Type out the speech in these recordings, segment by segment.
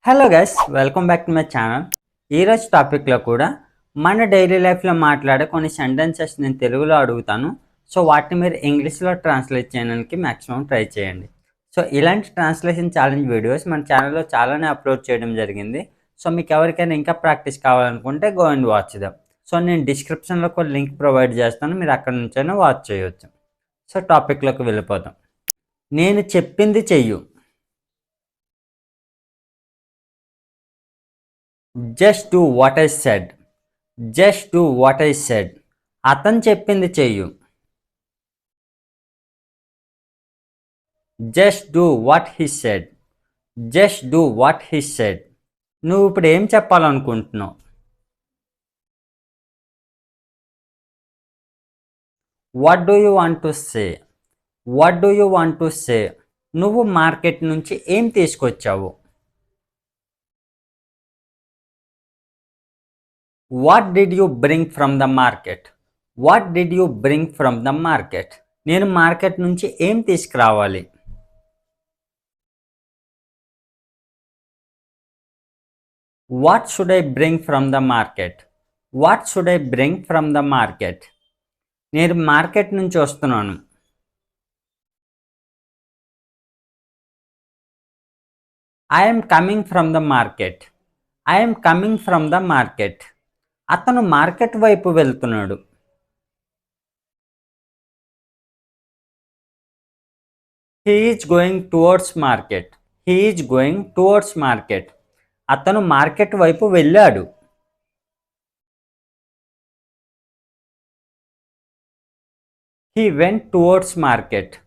Hello guys, welcome back to my channel. ఈరోజు టాపిక్లో కూడా మన డైలీ లైఫ్లో మాట్లాడే కొన్ని సెంటెన్సెస్ నేను తెలుగులో అడుగుతాను. సో వాటిని మీరు ఇంగ్లీష్లో ట్రాన్స్లేట్ చేయడానికి మ్యాక్సిమం ట్రై చేయండి. సో ఇలాంటి ట్రాన్స్లేషన్ ఛాలెంజ్ వీడియోస్ మన ఛానల్లో చాలానే అప్లోడ్ చేయడం జరిగింది. సో మీకు ఎవరికైనా ఇంకా ప్రాక్టీస్ కావాలనుకుంటే go and watch them. So నేను డిస్క్రిప్షన్లో ఒక లింక్ ప్రొవైడ్ చేస్తాను, మీరు అక్కడ నుంచైనా వాచ్ చేయవచ్చు. సో టాపిక్లోకి వెళ్ళిపోతాం. నేను చెప్పింది చెయ్యు. Just do what I said. Just do what I said. అతను చెప్పింది చెయ్యు. Just do what he said. Just do what he said. నువ్వు ఇప్పుడు ఏం చెప్పాలనుకుంటున్నావు? What do you want to say. What do you want to say. నువ్వు market నుంచి ఏం తీసుకొచ్చావు? What did you bring from the market. What did you bring from the market. నేను market నుంచి ఏం తీసుకురావాలి? What should I bring from the market. What should I bring from the market. నేను market నుంచి వస్తున్నాను. I'm coming from the market. I'm coming from the market. అతను market వైపు వెళ్తున్నాడు. He is going towards market. He is going towards market. అతను market వైపు వెళ్ళాడు. He went towards market.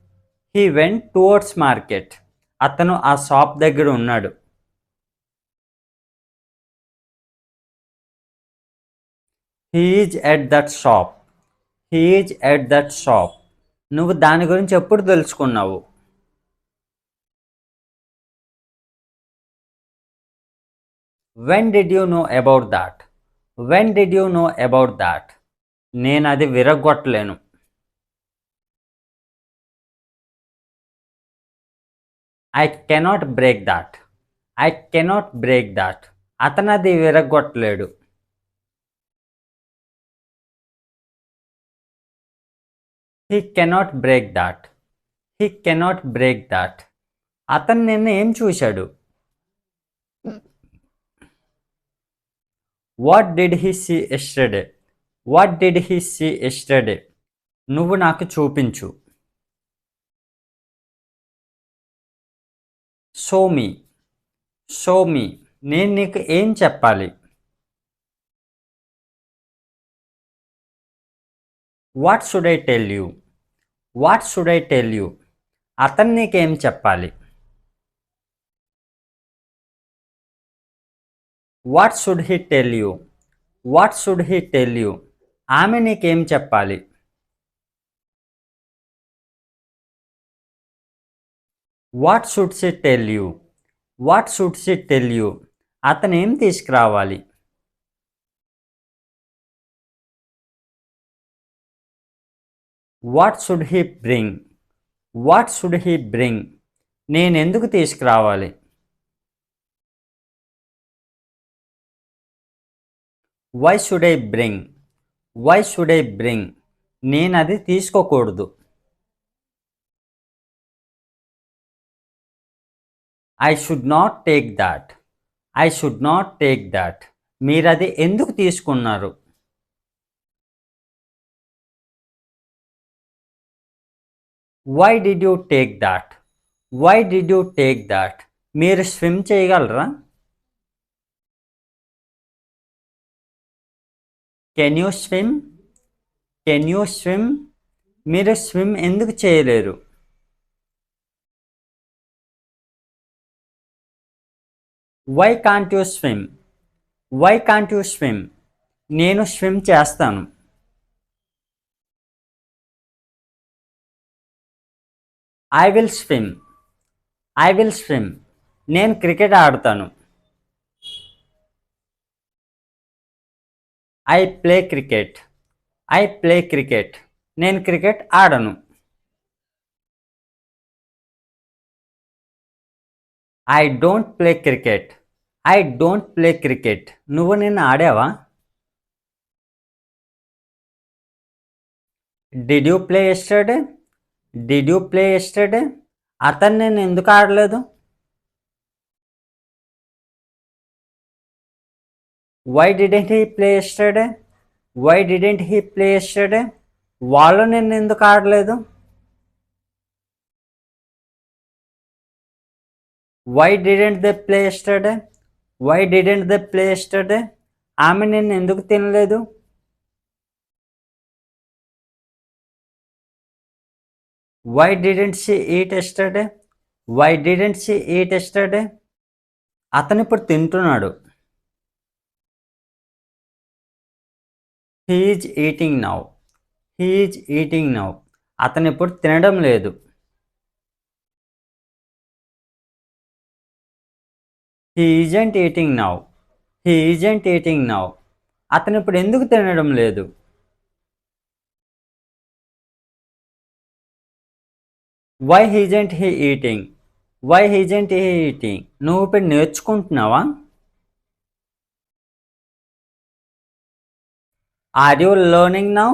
He went towards market. అతను ఆ షాప్ దగ్గర ఉన్నాడు. He is at that shop. He is at that shop. నువ్వు దాని గురించి ఎప్పుడు తెలుసుకున్నావు? When did you know about that. When did you know about that. నేను అది విరగొట్టలేను. I cannot break that. I cannot break that. అతను అది విరగొట్టలేడు. He cannot break that. He cannot break that. అతను నిన్న ఏం చూశాడు? What did he see yesterday. What did he see yesterday. నువ్వు నాకు చూపించు. Show me. Show me. నేను నీకు ఏం చెప్పాలి? What should I tell you. What should I tell you. అతను నీకేం చెప్పాలి? What should he tell you. What should he tell you. ఆమె నీకేం చెప్పాలి? What should she tell you. What should she tell you. అతను ఏం తీసుకురావాలి? What should he bring. What should he bring. నేను ఎందుకు తీసుకురావాలి? Why should I bring. Why should I bring. నేను అది తీసుకోకూడదు. I should not take that. I should not take that. మీరు అది ఎందుకు తీసుకున్నారు? Why did you take that. Why did you take that. మీరు స్విమ్ చేయగలరా? Can you swim. Can you swim. మీరు స్విమ్ ఎందుకు చేయలేరు? Why can't you swim. Why can't you swim. నేను స్విమ్ చేస్తాను. I will swim. I will swim. నేను cricket ఆడతాను. I play cricket. I play cricket. నేను క్రికెట్ ఆడను. I don't play cricket. I don't play cricket. నువ్వు నిన్న ఆడావా? Did you play yesterday? Did you play yesterday? అతను నేను ఎందుకు ఆడలేదు? Why didn't he play yesterday? Why didn't he play yesterday? వాళ్ళు నిన్న ఎందుకు ఆడలేదు? Why didn't they play yesterday? Why didn't they play yesterday? ఆమె నిన్న ఎందుకు తినలేదు? Why didn't she eat yesterday? Why didn't she eat yesterday? అతను ఇప్పుడు తింటున్నాడు. He is eating now. He is eating now. అతను ఇప్పుడు తినడం లేదు. He isn't eating now. He isn't eating now. అతను ఇప్పుడు ఎందుకు తినడం లేదు? Why isn't he eating? Why isn't he eating? నువ్వు ఇప్పుడు నేర్చుకుంటున్నావా? Are you learning now?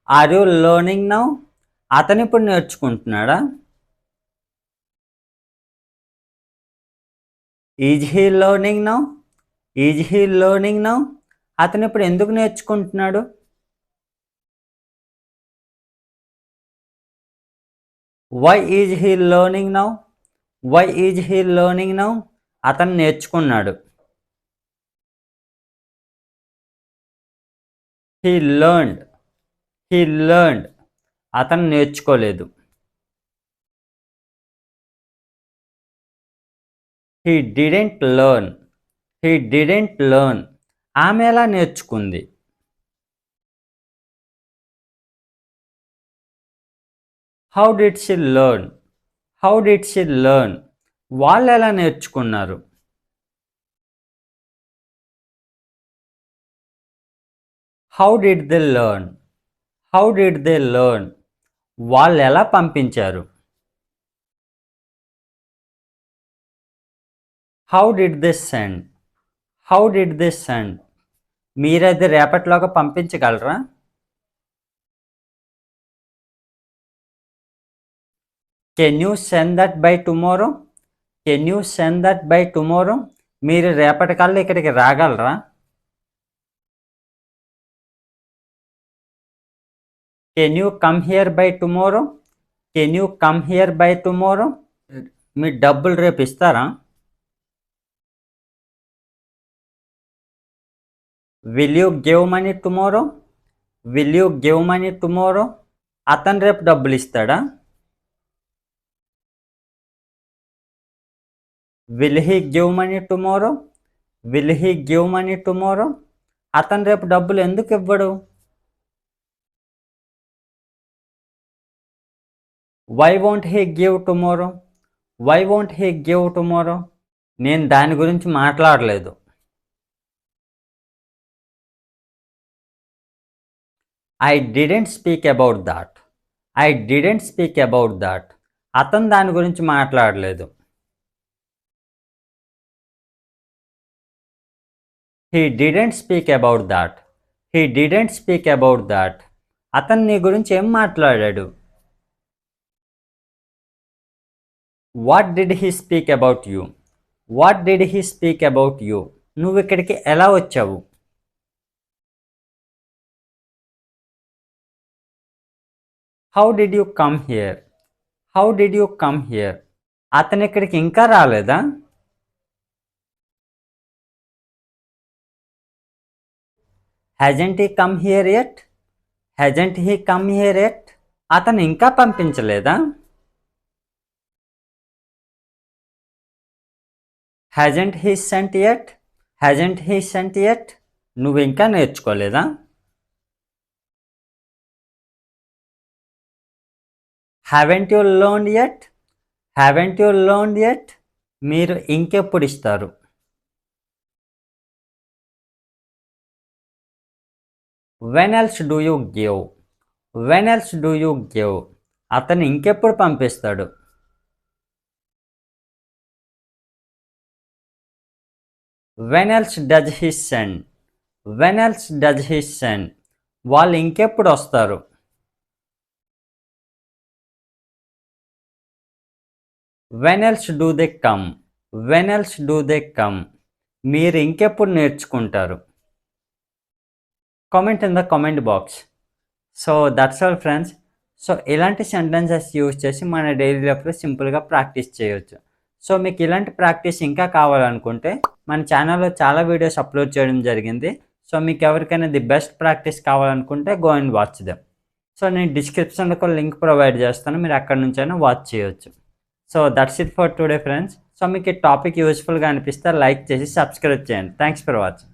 Are you learning now? అతను ఇప్పుడు నేర్చుకుంటున్నాడా? Is he learning now? Is he learning now? అతను ఇప్పుడు ఎందుకు నేర్చుకుంటున్నాడు? Why is he learning now? Why is he learning now? అతను నేర్చుకున్నాడు. He learned. He learned. అతను నేర్చుకోలేదు. He didn't learn. He didn't learn. ఆమె ఎలా నేర్చుకుంది? How did she learn? How did she learn? వాళ్ళు ఎలా నేర్చుకున్నారు? How did they learn? How did they learn? వాళ్ళు ఎలా పంపించారు? How did they send? How did they send? మీరది రేపటిలోగా పంపించగలరా? Can you send that by tomorrow? Can you send that by tomorrow? మీరు రేపటికల్లా ఇక్కడికి రాగలరా? Can you come here by tomorrow? Can you come here by tomorrow? మీ డబ్బులు రేపు ఇస్తారా? Will you give money tomorrow? Will you give money tomorrow? అతను రేపు డబ్బులు ఇస్తాడా? Will he give money tomorrow? Will he give money tomorrow? అతను రేపు డబ్బులు ఎందుకు ఇవ్వడు? Why won't he give tomorrow? Why won't he give tomorrow? నేను దాని గురించి మాట్లాడలేదు. I didn't speak about that. I didn't speak about that. అతను దాని గురించి మాట్లాడలేదు. He didn't speak about that. He didn't speak about that. అతను నీ గురించి ఏం మాట్లాడాడు? What did he speak about you? What did he speak about you? నువ్వు ఇక్కడికి ఎలా వచ్చావు? How did you come here? How did you come here? అతను ఇక్కడికి ఇంకా రాలేదా? Hasn't he come here yet? Hasn't he come here yet? అతను ఇంకా పంపించలేదా? Hasn't he sent yet? Hasn't he sent yet? నువ్వు ఇంకా నేర్చుకోలేదా? Haven't you learned yet? Haven't you learned yet? మీరు ఇంకెప్పుడు ఇస్తారు? When else do you give? When else do you give? అతను ఇంకెప్పుడు పంపిస్తాడు? When else does he send, when else does he send, వాళ్ళు ఇంకెప్పుడు వస్తారు. When else do they come, when else do they come, మీరు ఇంకెప్పుడు నేర్చుకుంటారు. Comment in the comment box. So that's all friends. So ఇలాంటి సెంటెన్సెస్ యూజ్ చేసి మన daily లైఫ్లో సింపుల్గా ప్రాక్టీస్ చేయొచ్చు. సో మీకు ఇలాంటి ప్రాక్టీస్ ఇంకా కావాలనుకుంటే మన ఛానల్లో చాలా వీడియోస్ అప్లోడ్ చేయడం జరిగింది. సో మీకు ఎవరికైనా ది బెస్ట్ ప్రాక్టీస్ కావాలనుకుంటే go and watch them. So నేను డిస్క్రిప్షన్లో ఒక లింక్ ప్రొవైడ్ చేస్తాను, మీరు అక్కడ నుంచైనా వాచ్ చేయొచ్చు. So that's it for today friends. So మీకు ఈ టాపిక్ యూస్ఫుల్గా అనిపిస్తే లైక్ చేసి సబ్స్క్రైబ్ చేయండి. Thanks for watching.